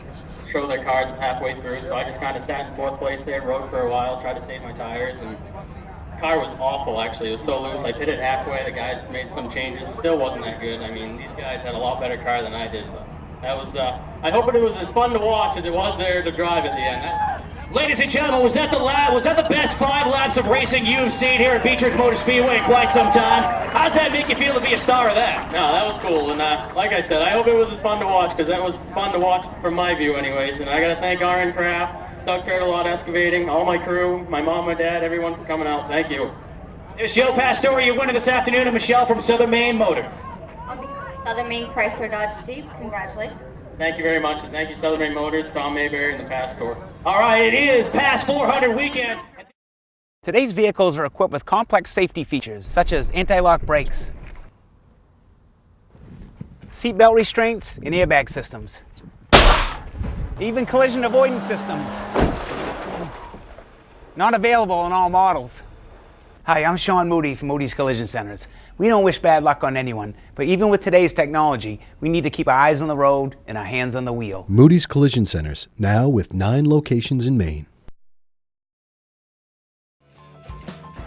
show their cards halfway through, so I just kind of sat in 4th place there, rode for a while, tried to save my tires, and the car was awful, actually. It was so loose. I hit it halfway. The guys made some changes. Still wasn't that good. I mean, these guys had a lot better car than I did, but that was, I hope it was as fun to watch as it was there to drive at the end. Ladies and gentlemen, was that the best 5 laps of racing you've seen here at Beech Motor Speedway in quite some time? How's that make you feel to be a star of that? No, that was cool, and like I said, I hope it was as fun to watch, because that was fun to watch from my view anyways, and I got to thank RN Craft, Doug Turtelot Excavating, all my crew, my mom, my dad, everyone for coming out. Thank you. There's Joe Pastore, your winner this afternoon, and Michelle from Southern Maine Motor. On behalf of Southern Maine Chrysler Dodge Jeep, congratulations. Thank you very much, and thank you Southern Maine Motors, Tom Mayberry, and the Pastor. All right, it is past 400 weekend. Today's vehicles are equipped with complex safety features, such as anti-lock brakes, seatbelt restraints, and airbag systems, even collision avoidance systems. Not available in all models. Hi, I'm Sean Moody from Moody's Collision Centers. We don't wish bad luck on anyone, but even with today's technology, we need to keep our eyes on the road and our hands on the wheel. Moody's Collision Centers, now with 9 locations in Maine.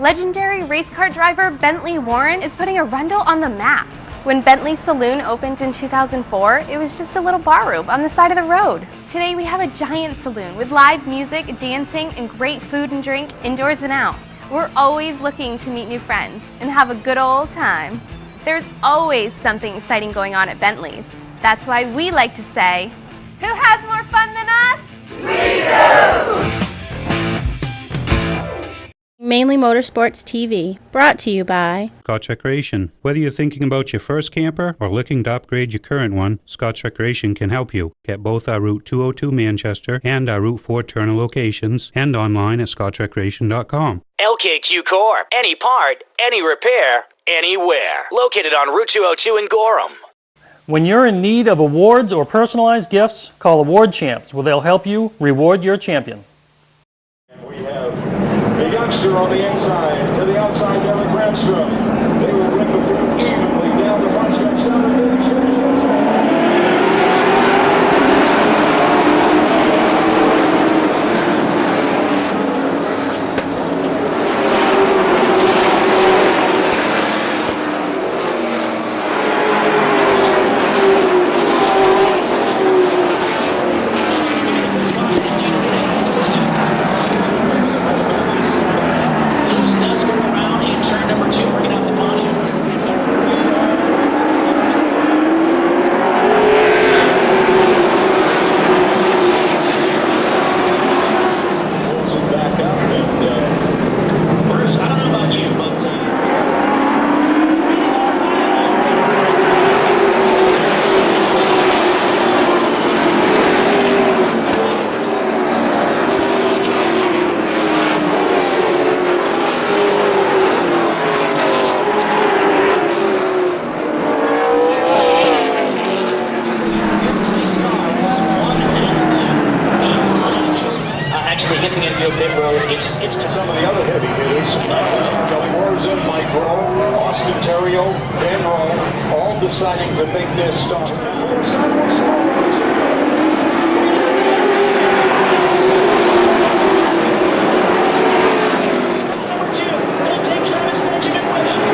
Legendary race car driver Bentley Warren is putting Arundel on the map. When Bentley's Saloon opened in 2004, it was just a little bar room on the side of the road. Today we have a giant saloon with live music, dancing, and great food and drink indoors and out. We're always looking to meet new friends and have a good old time. There's always something exciting going on at Bentley's. That's why we like to say, who has more fun than us? We do! Mainly Motorsports TV, brought to you by Scotch Recreation. Whether you're thinking about your first camper or looking to upgrade your current one, Scotch Recreation can help you. Get both our Route 202 Manchester and our Route 4 Turner locations and online at scotchrecreation.com. LKQ Core. Any part, any repair, anywhere. Located on Route 202 in Gorham. When you're in need of awards or personalized gifts, call Award Champs, where they'll help you reward your champion. We have the youngster on the inside, to the outside, Derek Ramstrom. They will bring the field evenly down the front stretch down the finish. deciding to make their start. For sidewalk stall. Number 2, he'll take Travis Benjamin with him.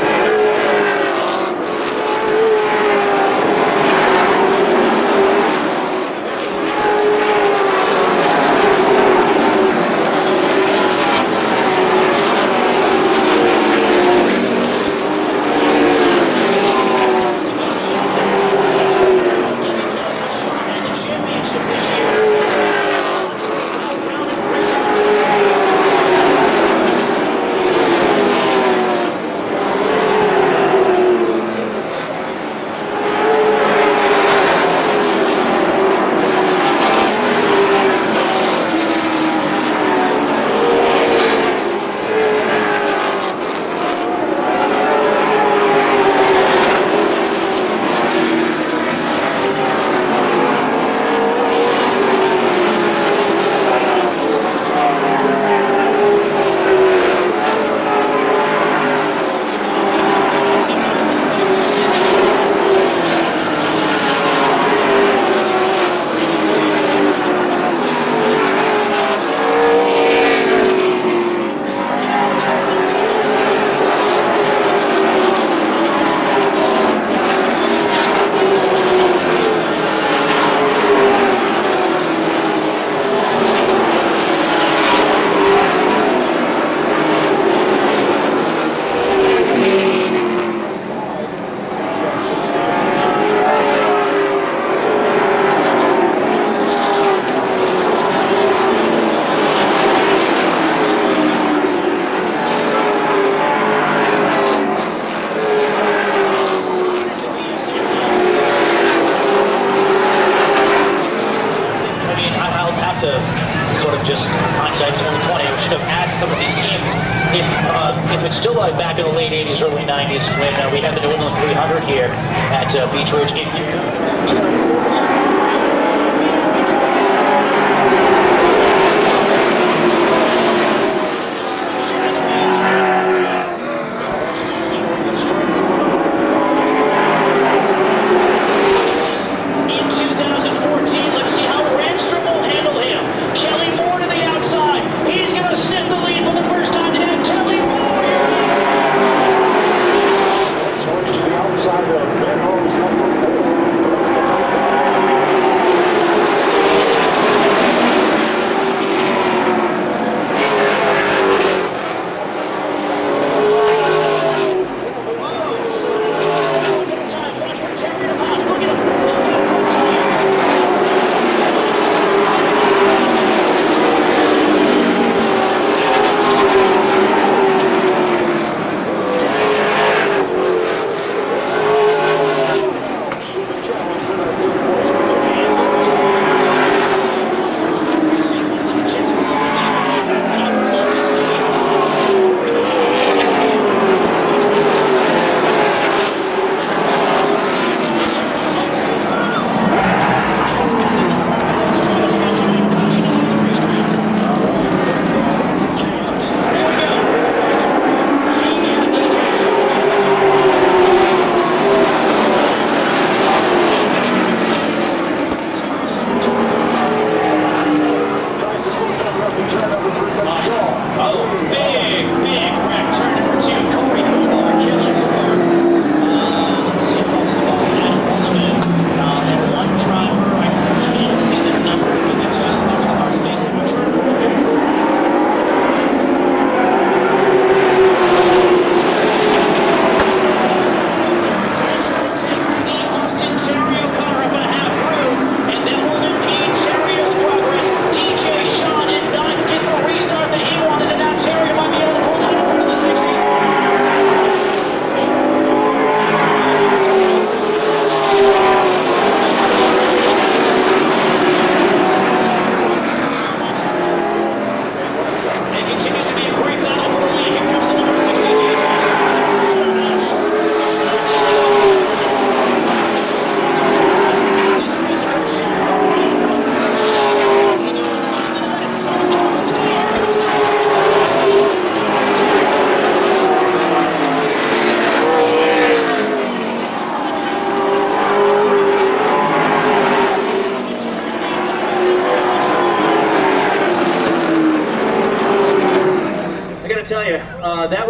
If it's still like back in the late 80s, early 90s when we had the New England 300 here at Beech Ridge, if you could Outside of Ben Rose, number 4.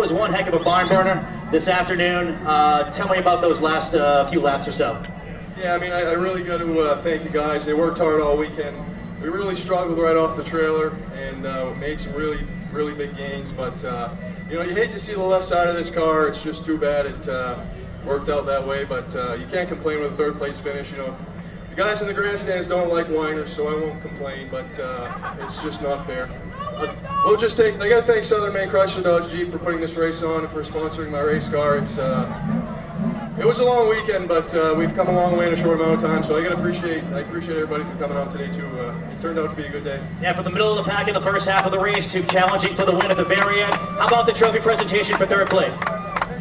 was one heck of a barn burner this afternoon. Tell me about those last few laps or so. Yeah, I mean, I really got to thank the guys. They worked hard all weekend. We really struggled right off the trailer and made some really big gains. But you know, you hate to see the left side of this car. It's just too bad it worked out that way. But you can't complain with a third place finish. You know, the guys in the grandstands don't like whiners, so I won't complain. But it's just not fair. We'll just take. I got to thank Southern Maine Chrysler Dodge Jeep for putting this race on and for sponsoring my race car. It was a long weekend, but we've come a long way in a short amount of time, so I appreciate everybody for coming out today too. It turned out to be a good day. Yeah, from the middle of the pack in the first half of the race to challenging for the win at the very end. How about the trophy presentation for third place?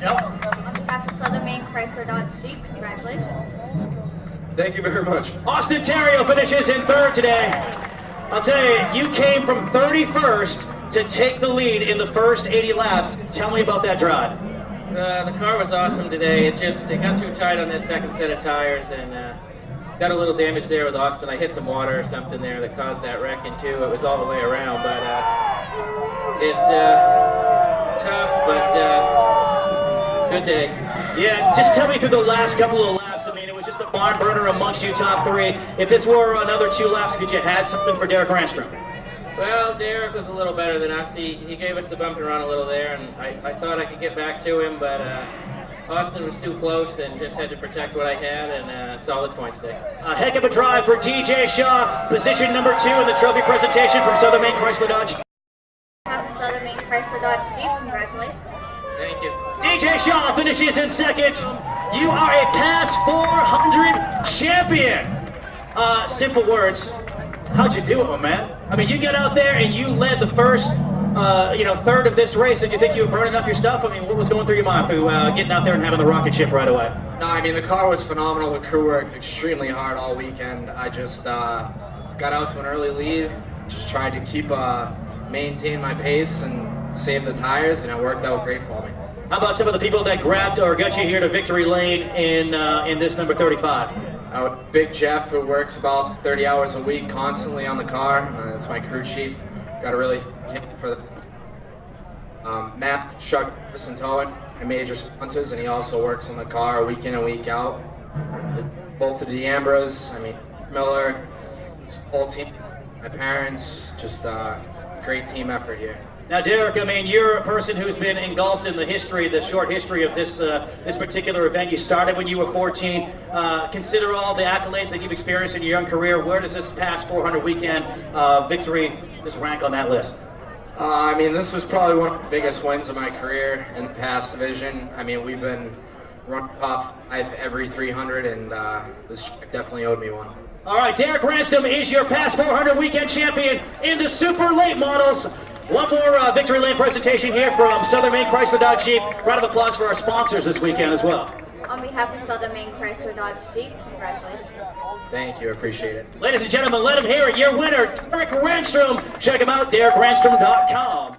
Yep. On behalf of Southern Maine Chrysler Dodge Jeep, congratulations. Thank you very much. Austin Terrio finishes in third today. I'll tell you, you came from 31st to take the lead in the first 80 laps. Tell me about that drive. The car was awesome today. It got too tight on that second set of tires and got a little damage there with Austin. I hit some water or something there that caused that wrecking too. It was all the way around, but tough, but good day. Yeah, just tell me through the last couple of laps. I mean, it was just a barn burner amongst you top three. If this were another 2 laps, could you have something for Derek Ranstrom? Well, Derek was a little better than us. He gave us the bump and run a little there, and I thought I could get back to him, but Austin was too close and just had to protect what I had, and solid points there. A heck of a drive for DJ Shaw, position number 2 in the trophy presentation from Southern Maine Chrysler Dodge. Southern Maine Chrysler Dodge Jeep, congratulations. Thank you. DJ Shaw finishes in second. You are a Pass 400 champion. Simple words. How'd you do it, my man? I mean, you get out there and you led the first, third of this race. Did you think you were burning up your stuff? I mean, what was going through your mind through getting out there and having the rocket ship right away? No, I mean, the car was phenomenal. The crew worked extremely hard all weekend. I just got out to an early lead, just tried to maintain my pace and save the tires, and it worked out great for me. How about some of the people that grabbed or got you here to victory lane in this number 35? Big Jeff, who works about 30 hours a week constantly on the car. That's my crew chief. Got to really thank him for that. Matt, Chuck, and Towen are major sponsors, and he also works on the car week in and week out. Both of the Ambras, Miller, this whole team, my parents, just great team effort here. Now, Derek, I mean, you're a person who's been engulfed in the short history of this particular event. You started when you were 14. Consider all the accolades that you've experienced in your young career. Where does this past 400 weekend victory just rank on that list? This is probably one of the biggest wins of my career in the past division. We've been running top 5 every 300, and this definitely owed me one. All right, Derek Ranstrom is your past 400 weekend champion in the super late models. One more victory lane presentation here from Southern Maine Chrysler Dodge Jeep. Round of applause for our sponsors this weekend as well. On behalf of Southern Maine Chrysler Dodge Jeep, congratulations. Thank you, appreciate it. Ladies and gentlemen, let him hear it. Your winner, Derek Ranstrom. Check him out, DerekRanstrom.com.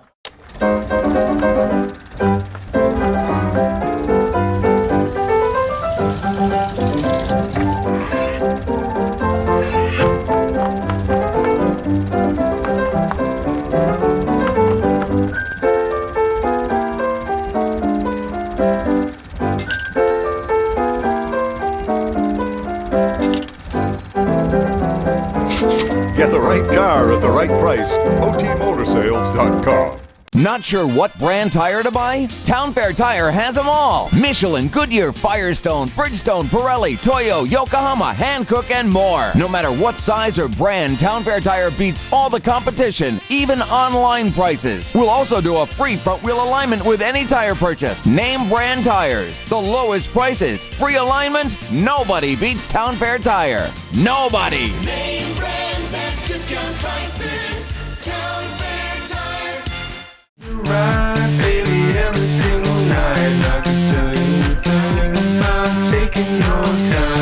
Get the right car at the right price. OTMotorsales.com. Not sure what brand tire to buy? Town Fair Tire has them all. Michelin, Goodyear, Firestone, Bridgestone, Pirelli, Toyo, Yokohama, Hankook, and more. No matter what size or brand, Town Fair Tire beats all the competition, even online prices. We'll also do a free front wheel alignment with any tire purchase. Name brand tires, the lowest prices, free alignment. Nobody beats Town Fair Tire. Nobody. Name brands at discount prices. Town Fair Tire. Right, baby, every single night. I can tell you a thing about taking your time.